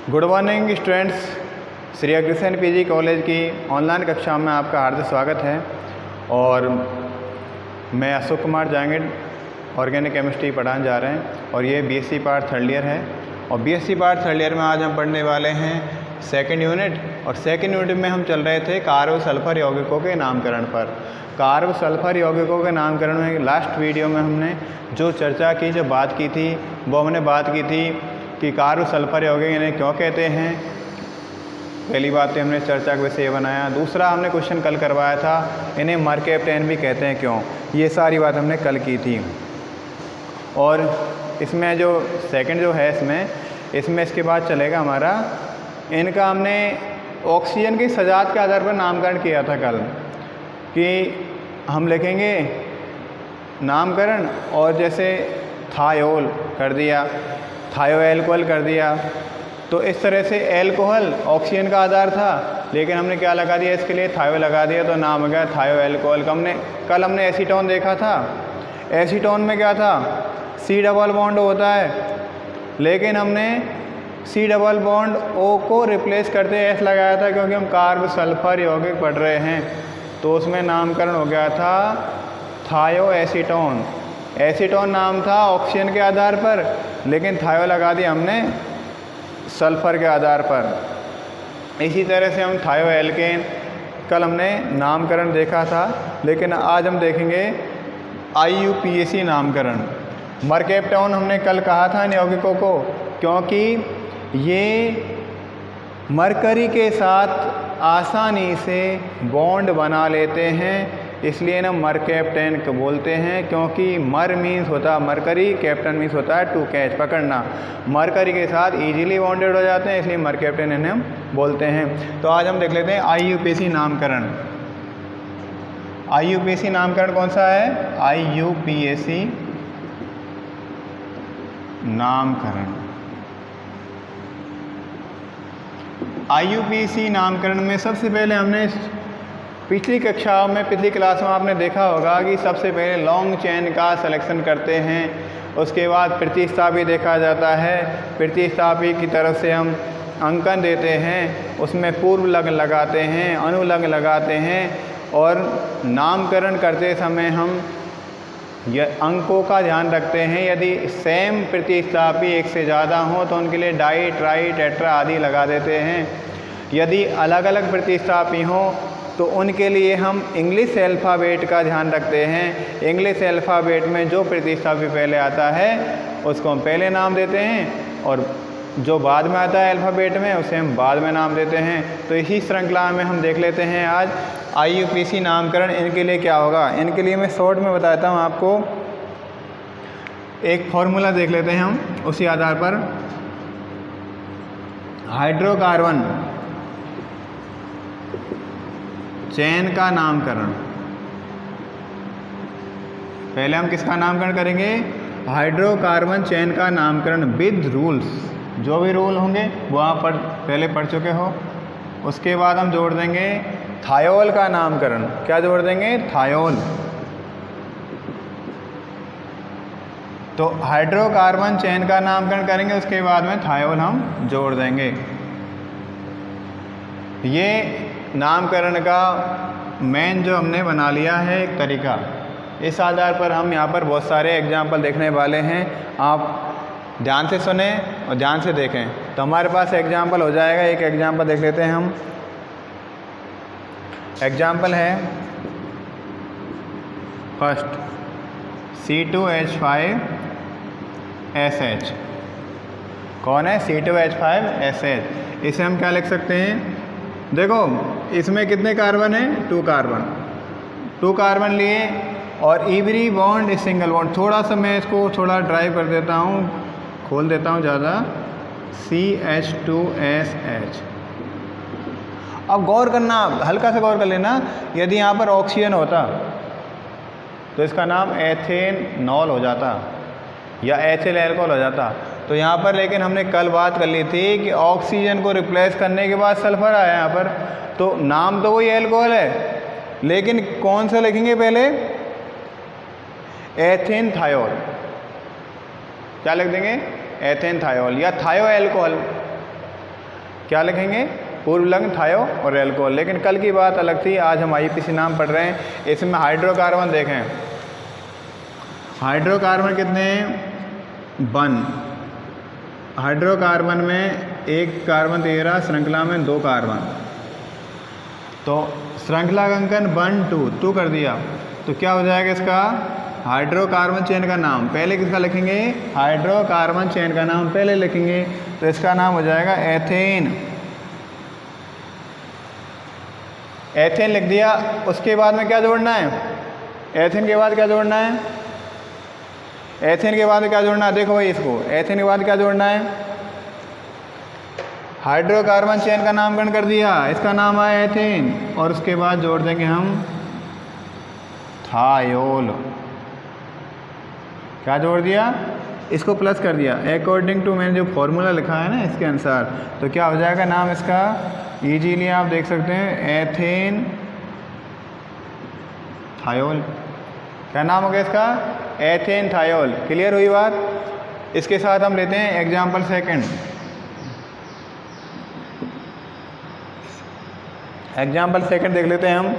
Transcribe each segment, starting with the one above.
Good morning students. Shri Agrasen PG college की online कक्षा में आपका हार्दिक स्वागत है। और मैं अशोक कुमार जांगिड ऑर्गेनिक केमिस्ट्री पढ़ाने जा रहे हैं और ये बीएससी पार्ट थर्ड ईयर है। और बीएससी पार्ट थर्ड ईयर में आज हम पढ़ने वाले हैं सेकंड यूनिट। और सेकंड यूनिट में हम चल रहे थे कार्ब सल्फर यौगिकों के नामकरण पर। कार्ब सल्फर यौगिकों के नामकरण में लास्ट वीडियो में हमने जो चर्चा की, जो बात की थी, वो हमने बात की थी कि कार्ब सल्फर यौगिक इन्हें क्यों कहते हैं। पहली बात तो हमने चर्चा का विषय बनाया। दूसरा हमने क्वेश्चन कल करवाया था, इन्हें मरकैप्टेन भी कहते हैं क्यों। ये सारी बात हमने कल की थी। और इसमें जो सेकंड जो है इसमें इसके बाद चलेगा हमारा, इनका हमने ऑक्सीजन की सजात के आधार पर नामकरण किया था कल, कि हम लिखेंगे नामकरण और जैसे थायोल कर दिया, थायो एल्कोहल कर दिया। तो इस तरह से एल्कोहल ऑक्सीजन का आधार था, लेकिन हमने क्या लगा दिया, इसके लिए थायो लगा दिया तो नाम हो गया थायो एल्कोहल। कल हमने एसीटोन देखा था। एसीटोन में क्या था, सी डबल बॉन्ड होता है, लेकिन हमने सी डबल बॉन्ड ओ को रिप्लेस करते एस लगाया था, क्योंकि हम कार्ब सल्फर यौगिक पढ़ रहे हैं। तो उसमें नामकरण हो गया था थायो एसीटोन। एसीटोन नाम था ऑक्सीजन के आधार पर, लेकिन थायो लगा दिया हमने सल्फर के आधार पर। इसी तरह से हम थायो एल्केन कल हमने नामकरण देखा था, लेकिन आज हम देखेंगे IUPAC नामकरण। मरकैप्टोन हमने कल कहा था इन यौगिकों को, क्योंकि ये मरकरी के साथ आसानी से बॉन्ड बना लेते हैं, इसलिए ना मरकैप्टेन को बोलते हैं। क्योंकि मर मीन्स होता है मरकरी, कैप्टन मीन्स होता है टू कैच, पकड़ना। मरकरी के साथ इजीली बॉन्डेड हो जाते हैं, इसलिए मरकैप्टेन इन्हें हम बोलते हैं। तो आज हम देख लेते हैं IUPAC नामकरण। IUPAC नामकरण कौन सा है, IUPAC नामकरण। IUPAC नामकरण में सबसे पहले हमने पिछली कक्षाओं में, पिछली क्लास में आपने देखा होगा कि सबसे पहले लॉन्ग चेन का सिलेक्शन करते हैं, उसके बाद प्रतिस्थापी देखा जाता है। प्रतिस्थापी की तरफ से हम अंकन देते हैं, उसमें पूर्व लग्न लगाते हैं, अनुलग्न लगाते हैं। और नामकरण करते समय हम अंकों का ध्यान रखते हैं। यदि सेम प्रतिस्थापी एक से ज़्यादा हो तो उनके लिए डाई, ट्राई, टेट्रा आदि लगा देते हैं। यदि अलग अलग प्रतिस्थापी हों तो उनके लिए हम इंग्लिश अल्फ़ाबेट का ध्यान रखते हैं। इंग्लिश अल्फ़ाबेट में जो प्रतिस्थापी पहले आता है उसको हम पहले नाम देते हैं, और जो बाद में आता है अल्फ़ाबेट में उसे हम बाद में नाम देते हैं। तो इसी श्रृंखला में हम देख लेते हैं आज IUPAC नामकरण। इनके लिए क्या होगा, इनके लिए मैं शॉर्ट में बताता हूँ आपको। एक फॉर्मूला देख लेते हैं हम, उसी आधार पर। हाइड्रोकार्बन चेन का नामकरण, पहले हम किसका नामकरण करेंगे, हाइड्रोकार्बन चेन का नामकरण विद रूल्स। जो भी रूल होंगे वो आप पहले पढ़ चुके हो। उसके बाद हम जोड़ देंगे थायोल का नामकरण। क्या जोड़ देंगे, थायोल। तो हाइड्रोकार्बन चेन का नामकरण करेंगे, उसके बाद में थायोल हम जोड़ देंगे। ये नामकरण का मेन जो हमने बना लिया है एक तरीका। इस आधार पर हम यहाँ पर बहुत सारे एग्जाम्पल देखने वाले हैं। आप ध्यान से सुने और ध्यान से देखें तो हमारे पास एग्जाम्पल हो जाएगा। एक एग्जाम्पल देख लेते हैं हम। एग्जाम्पल है फर्स्ट C2H5SH। कौन है, C2H5SH। इसे हम क्या लिख सकते हैं, देखो इसमें कितने कार्बन है, 2 कार्बन। 2 कार्बन लिए और इवरी बॉन्ड सिंगल बॉन्ड। थोड़ा सा मैं इसको थोड़ा ड्राइव कर देता हूँ, खोल देता हूँ ज़्यादा, CH2SH। अब गौर करना, हल्का सा गौर कर लेना, यदि यहाँ पर ऑक्सीजन होता तो इसका नाम एथेनॉल हो जाता या एथिल एल्कोहल हो जाता। तो यहाँ पर लेकिन हमने कल बात कर ली थी कि ऑक्सीजन को रिप्लेस करने के बाद सल्फर आया यहाँ पर, तो नाम तो वही एल्कोहल है, लेकिन कौन सा लिखेंगे पहले, एथेन थायोल। क्या लिख देंगे, एथेन थायोल या थायो एल्कोहल। क्या लिखेंगे? पूर्व लिंग थायो और एल्कोहल। लेकिन कल की बात अलग थी, आज हम IUPAC नाम पढ़ रहे हैं। इसमें हाइड्रोकार्बन देखें, हाइड्रोकार्बन कितने हैं? 1। हाइड्रोकार्बन में एक कार्बन 13, श्रृंखला में 2 कार्बन, तो श्रृंखला का अंकन 1 2 2 कर दिया। तो क्या हो जाएगा इसका? हाइड्रोकार्बन चेन का नाम पहले किसका लिखेंगे? हाइड्रोकार्बन चेन का नाम पहले लिखेंगे, तो इसका नाम हो जाएगा एथेन। एथेन लिख दिया। उसके बाद में क्या जोड़ना है? एथेन के बाद क्या जोड़ना है? एथेन के बाद क्या जोड़ना है? देखो भाई, इसको एथेन के बाद क्या जोड़ना है? हाइड्रोकार्बन चेन का नामकरण कर दिया, इसका नाम आया एथेन, और उसके बाद जोड़ देंगे हम थायोल। क्या जोड़ दिया? इसको प्लस कर दिया अकॉर्डिंग टू मैंने जो फॉर्मूला लिखा है ना इसके अनुसार। तो क्या हो जाएगा नाम इसका? इजीली आप देख सकते हैं, एथेन थायोल। क्या नाम हो गया इसका? Ethane thiol. क्लियर हुई बात? इसके साथ हम लेते हैं एग्जाम्पल सेकंड। एग्जाम्पल सेकंड देख लेते हैं हम।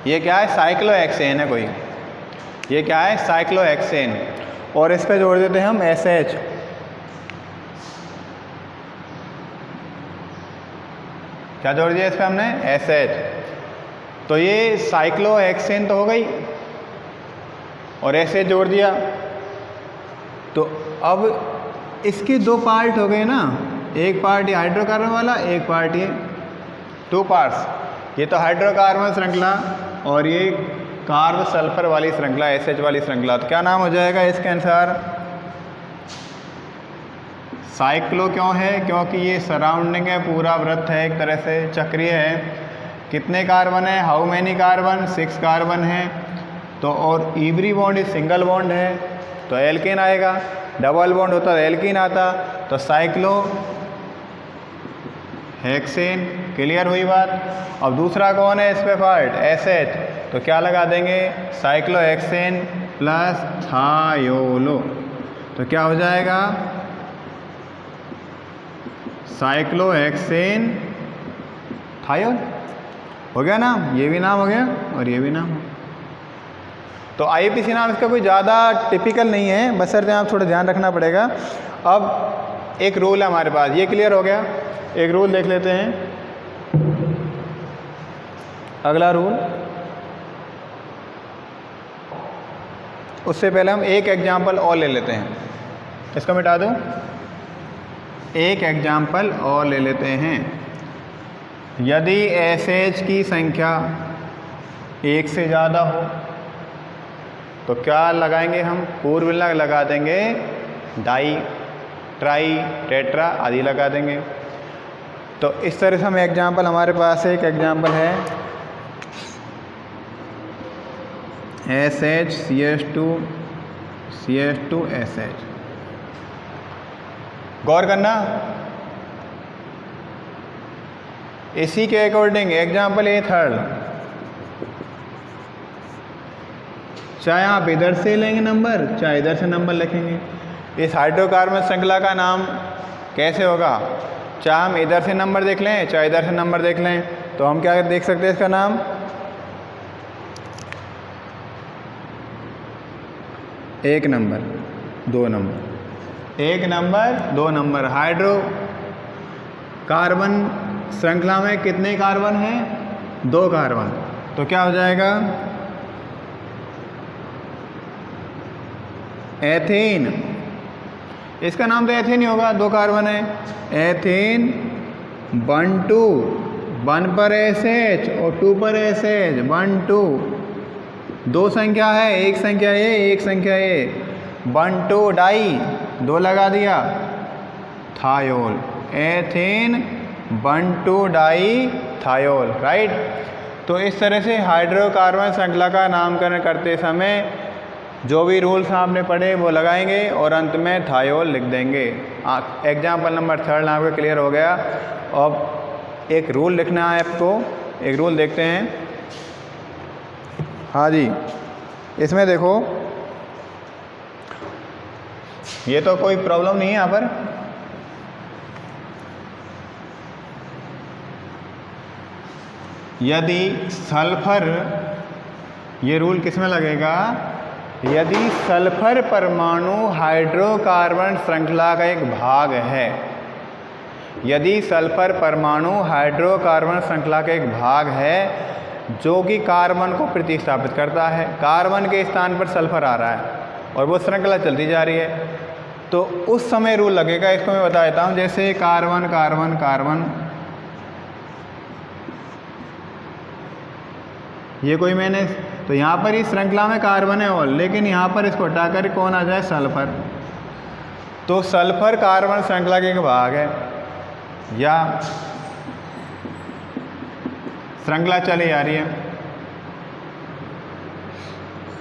ये क्या है? साइक्लोहेक्सेन है कोई। ये क्या है? साइक्लोहेक्सेन। और इस पे जोड़ देते हैं हम SH। क्या जोड़ दिया इस पे हमने? SH। तो ये साइक्लोहेक्सेन तो हो गई, और SH जोड़ दिया। तो अब इसके 2 पार्ट हो गए ना, एक पार्ट ये हाइड्रोकार्बन वाला, एक पार्ट ये, 2 पार्ट्स। ये तो हाइड्रोकार्बन श्रृंखला और ये कार्ब सल्फर वाली श्रृंखला, SH वाली श्रृंखला। तो क्या नाम हो जाएगा इसके अनुसार? साइक्लो क्यों है? क्योंकि ये सराउंडिंग है, पूरा वृत्त है, एक तरह से चक्रीय है। कितने कार्बन है? How many carbon? 6 कार्बन है। तो और every bond is single bond है, तो एल्केन आएगा। डबल बॉन्ड होता तो एल्कीन आता। तो साइक्लो हेक्सेन। क्लियर हुई बात? अब दूसरा कौन है इस पे पार्ट? SH। तो क्या लगा देंगे? Cyclohexane plus thiol. तो क्या हो जाएगा? Cyclohexane thiol. हो गया नाम? ये भी नाम हो गया और ये भी नाम हो गया। तो IUPAC नाम इसका कोई ज़्यादा टिपिकल नहीं है, बशर्ते आप थोड़ा ध्यान रखना पड़ेगा। अब एक रूल है हमारे पास, ये क्लियर हो गया। एक रूल देख लेते हैं। अगला रूल, उससे पहले हम एक एग्जाम्पल और ले लेते हैं। इसको मिटा दूँ? एक एग्जाम्पल और ले लेते हैं। यदि SH की संख्या 1 से ज़्यादा हो तो क्या लगाएंगे हम? पूर्व लिंग लगा देंगे, डाई, ट्राई, टेट्रा आदि लगा देंगे। तो इस तरह से हम एग्जाम्पल, हमारे पास एक एग्जाम्पल है SH CH2 CH2 SH। गौर करना, इसी के अकॉर्डिंग एग्जाम्पल ए थर्ड, चाहे आप इधर से लेंगे नंबर, चाहे इधर से नंबर लिखेंगे। इस हाइड्रोकार्बन श्रृंखला का नाम कैसे होगा? चाहे हम इधर से नंबर देख लें, चाहे इधर से नंबर देख लें, तो हम क्या देख सकते हैं इसका नाम? एक number, 2 number, 1 number, 2 number. Hydro carbon श्रृंखला में कितने कार्बन हैं? 2 कार्बन। तो क्या हो जाएगा? एथेन। इसका नाम तो एथेन ही होगा, 2 कार्बन है। एथेन 1 2, 1 पर SH और 2 पर SH, 1 2। 2 संख्या है, एक संख्या A, एक संख्या A। 1 2 डाई, 2 लगा दिया, thiol. Ethane 1 2 di thiol, right. तो इस तरह से हाइड्रोकार्बन श्रृंखला का नामकरण करते समय जो भी रूल्स आपने पढ़े वो लगाएंगे और अंत में थायोल लिख देंगे। एग्जाम्पल नंबर 3 आपका क्लियर हो गया। अब एक रूल लिखना है आपको। एक रूल देखते हैं। हाँ जी, इसमें देखो, ये तो कोई प्रॉब्लम नहीं है यहाँ पर। यदि सल्फर, ये रूल किस में लगेगा? यदि सल्फर परमाणु हाइड्रोकार्बन श्रृंखला का एक भाग है, यदि सल्फर परमाणु हाइड्रोकार्बन श्रृंखला का एक भाग है जो कि कार्बन को प्रतिस्थापित करता है, कार्बन के स्थान पर सल्फर आ रहा है और वो श्रृंखला चलती जा रही है, तो उस समय रूल लगेगा। इसको मैं बता देता हूँ। जैसे कार्बन कार्बन कार्बन, ये कोई मैंने, तो यहाँ पर इस श्रृंखला में कार्बन है और, लेकिन यहाँ पर इसको हटाकर कौन आ जाए? सल्फर। तो सल्फर कार्बन श्रृंखला के एक भाग है, या श्रृंखला चली आ रही है।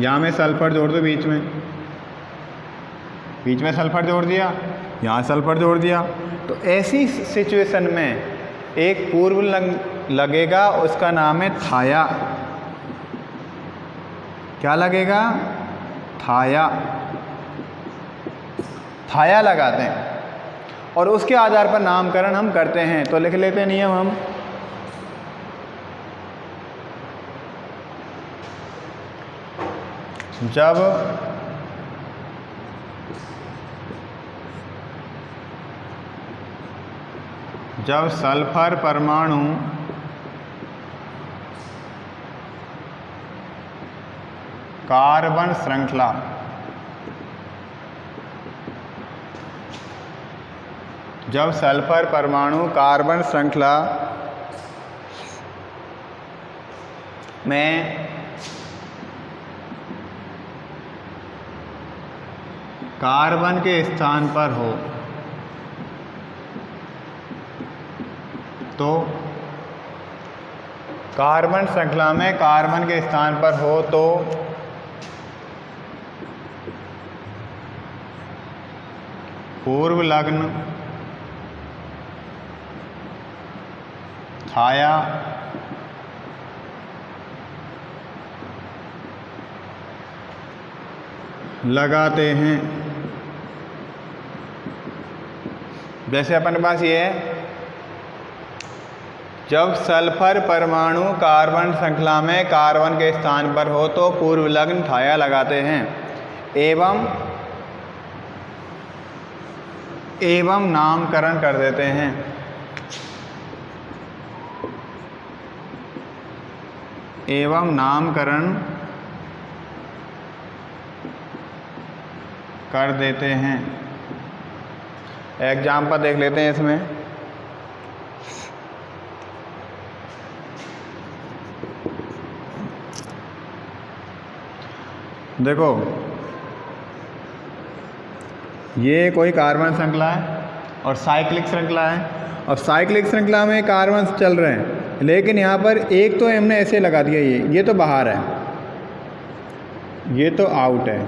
यहाँ में सल्फर जोड़ दो, बीच में सल्फर जोड़ दिया, यहाँ सल्फर जोड़ दिया। तो ऐसी सिचुएशन में एक पूर्व लगेगा, उसका नाम है थाया। क्या लगेगा? थाया। थाया लगाते हैं और उसके आधार पर नामकरण हम करते हैं। तो लिख लेते हैं नियम हम। जब सल्फर परमाणु कार्बन श्रृंखला कार्बन श्रृंखला में कार्बन के स्थान पर हो, तो कार्बन श्रृंखला में कार्बन के स्थान पर हो तो पूर्व लग्न थाया लगाते हैं। जैसे अपन के पास ये है, जब सल्फर परमाणु कार्बन श्रृंखला में कार्बन के स्थान पर हो तो पूर्व लग्न थाया लगाते हैं एवं नामकरण कर देते हैं। एवं नामकरण कर देते हैं। एग्जाम्पल देख लेते हैं इसमें। देखो, ये कोई कार्बन श्रृंखला है और साइक्लिक श्रृंखला है, और साइक्लिक श्रृंखला में कार्बन चल रहे हैं, लेकिन यहाँ पर एक तो हमने ऐसे लगा दिया, ये तो बाहर है, ये तो आउट है,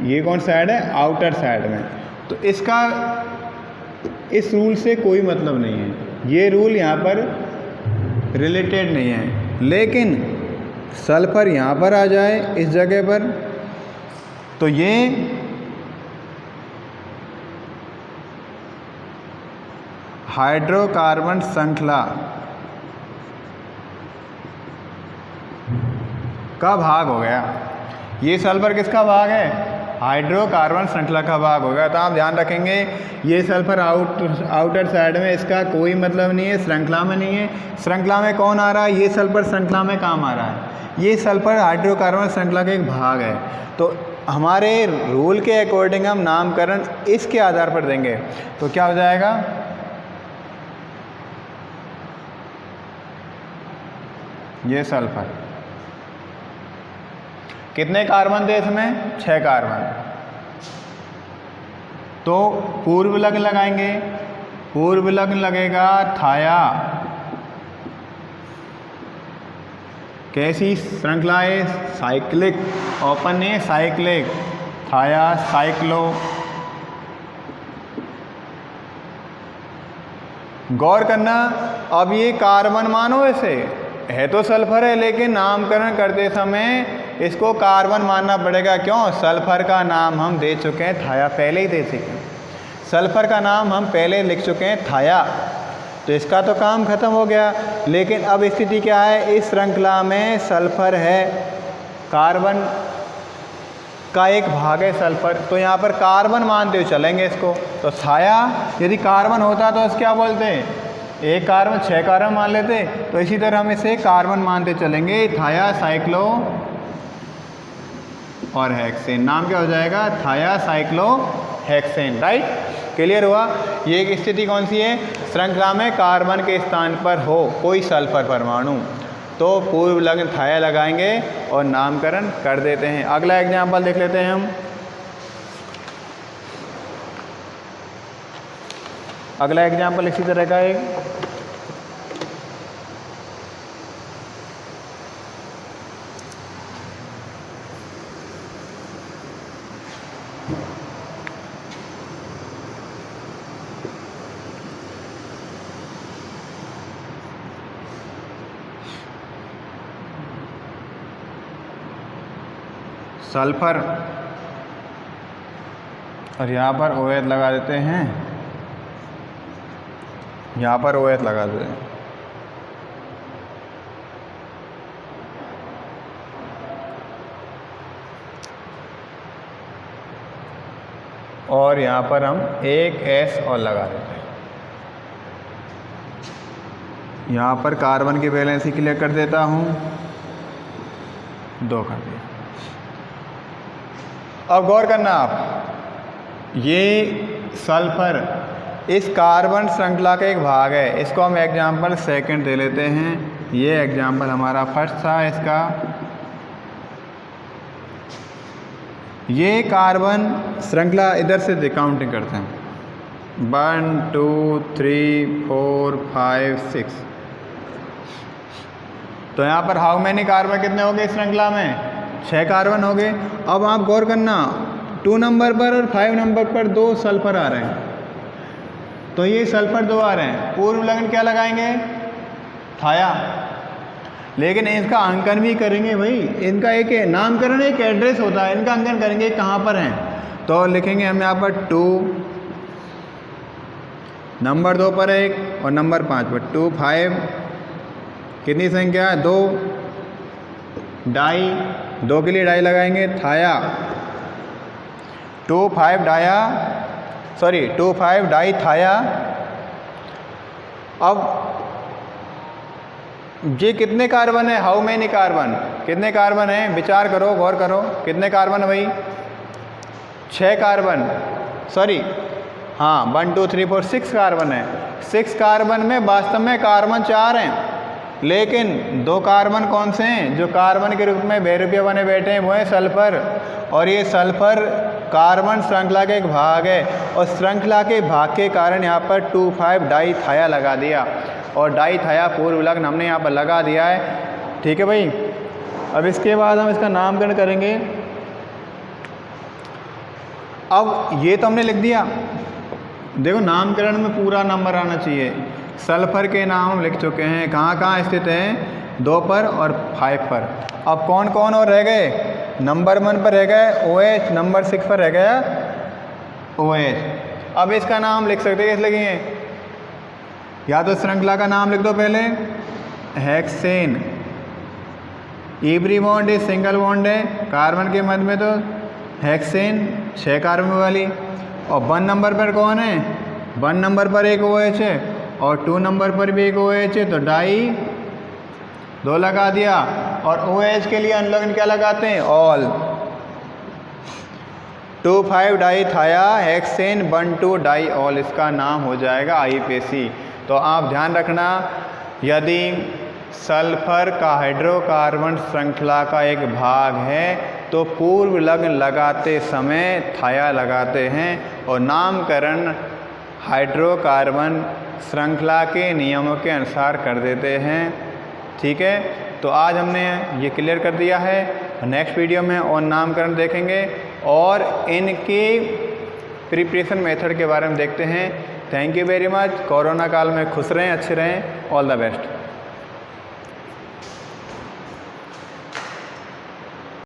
ये कौन साइड है? आउटर साइड में। तो इसका इस रूल से कोई मतलब नहीं है, ये रूल यहाँ पर रिलेटेड नहीं है। लेकिन सल्फर यहाँ पर आ जाए इस जगह पर, तो ये हाइड्रोकार्बन श्रृंखला का भाग हो गया। ये सल्फर किसका भाग है? हाइड्रोकार्बन श्रृंखला का भाग हो गया। तो आप ध्यान रखेंगे, ये सल्फर आउटर साइड में, इसका कोई मतलब नहीं है, श्रृंखला में नहीं है। श्रृंखला में कौन आ रहा है? ये सल्फर श्रृंखला में काम आ रहा है, ये सल्फर हाइड्रोकार्बन श्रृंखला का एक भाग है। तो हमारे रूल के अकॉर्डिंग हम नामकरण इसके आधार पर देंगे। तो क्या हो जाएगा? ये सल्फर, कितने कार्बन थे इसमें? 6 कार्बन। तो पूर्व लग्न लगाएंगे, पूर्व लग्न लगेगा थाया। कैसी श्रृंखला है? साइक्लिक। ओपन है साइक्लिक, थाया साइक्लो। गौर करना, अब ये कार्बन मानो इसे, है तो सल्फर है लेकिन नामकरण करते समय इसको कार्बन मानना पड़ेगा। क्यों? सल्फर का नाम हम दे चुके हैं थाया, पहले ही दे चुके हैं। सल्फर का नाम हम पहले लिख चुके हैं थाया, तो इसका तो काम खत्म हो गया। लेकिन अब स्थिति क्या है, इस श्रृंखला में सल्फर है, कार्बन का एक भाग है सल्फर, तो यहाँ पर कार्बन मानते हुए चलेंगे इसको। तो थाया यदि कार्बन होता तो इसे क्या बोलते हैं, एक कार्बन 6 कार्बन मान लेते। तो इसी तरह हम इसे कार्बन मानते चलेंगे, थाया साइक्लो और हेक्सेन। नाम क्या हो जाएगा, थाया साइक्लो हेक्सेन। राइट, क्लियर हुआ। ये एक स्थिति कौन सी है, श्रृंखला में कार्बन के स्थान पर हो कोई सल्फर परमाणु, तो पूर्व लग्न थाया लगाएंगे और नामकरण कर देते हैं। अगला एग्जाम्पल देख लेते हैं हम। अगला एग्जाम्पल इसी तरह का एक, सल्फर और यहाँ पर OH लगा देते हैं, यहाँ पर OH लगा देते हैं। और यहाँ पर हम एक S और लगा देते हैं। यहाँ पर कार्बन की वैलेंसी ही क्लियर कर देता हूँ, 2 कर दिया। अब गौर करना आप, ये सल्फर इस कार्बन श्रृंखला का एक भाग है, इसको हम एग्जाम्पल सेकंड दे लेते हैं। ये एग्जाम्पल हमारा फर्स्ट था इसका। ये कार्बन श्रृंखला इधर से काउंटिंग करते हैं, 1 2 3 4 5 6। तो यहाँ पर हाउ मैनी कार्बन कितने हो गए इस श्रृंखला में, 6 कार्बन हो गए। अब आप गौर करना, 2 नंबर पर और 5 नंबर पर 2 सल्फर आ रहे हैं, तो ये सल्फर 2 आ रहे हैं। पूर्व लग्न क्या लगाएंगे, थाया, लेकिन इसका अंकन भी करेंगे भाई। इनका एक नामकरण, एक एड्रेस होता है, इनका अंकन करेंगे कहाँ पर हैं। तो लिखेंगे हम यहाँ पर 2, नंबर 2 पर 1 और नंबर 5 पर 2 5, कितनी संख्या है, 2, डाई, 2 के लिए डाई लगाएंगे, थाया 2 5 डाया, सॉरी 2 5 डाई थाया। अब ये कितने कार्बन है, हाउ मैनी कार्बन, कितने कार्बन है, विचार करो, गौर करो, कितने कार्बन है भाई, 6 कार्बन, सॉरी हाँ 1 2 3 4 6 कार्बन है। 6 कार्बन में वास्तव में कार्बन 4 हैं, लेकिन 2 कार्बन कौन से हैं जो कार्बन के रूप में बहुरूपीय बने बैठे हैं, वो है सल्फर। और ये सल्फर कार्बन श्रृंखला का एक भाग है, और श्रृंखला के भाग के कारण यहाँ पर 2 5 डाई थाया लगा दिया, और डाई थाया पूर्व लग्न हमने यहाँ पर लगा दिया है। ठीक है भाई। अब इसके बाद हम इसका नामकरण करेंगे। अब ये तो हमने लिख दिया, देखो नामकरण में पूरा नंबर आना चाहिए। सल्फर के नाम हम लिख चुके हैं, कहाँ कहाँ स्थित हैं, 2 पर और 5 पर। अब कौन कौन और रह गए, नंबर 1 पर रह गए OH, नंबर 6 पर रह गया OH। अब इसका नाम लिख सकते हैं, कैसे लिखेंगे, या तो श्रृंखला का नाम लिख दो पहले, हेक्सेन। इवरी बॉन्ड है, सिंगल बॉन्ड है, कार्बन के मध्य में तो हेक्सेन 6 कार्बन वाली। और 1 नंबर पर कौन है, 1 नंबर पर एक OH है, और 2 नंबर पर भी एक OH है, तो डाई 2 लगा दिया। और OH के लिए अनलग्न क्या लगाते हैं, ऑल। 2 5 डाई थाया हेक्सेन 1 2 डाई ऑल, इसका नाम हो जाएगा IUPAC। तो आप ध्यान रखना, यदि सल्फर का हाइड्रोकार्बन श्रृंखला का एक भाग है तो पूर्व लग्न लगाते समय थाया लगाते हैं, और नामकरण हाइड्रोकार्बन श्रृंखला के नियमों के अनुसार कर देते हैं। ठीक है, तो आज हमने ये क्लियर कर दिया है। नेक्स्ट वीडियो में और नामकरण देखेंगे और इनकी प्रिपरेशन मेथड के बारे में देखते हैं thank you very much. Corona काल में खुश रहें, अच्छे रहें। All the best.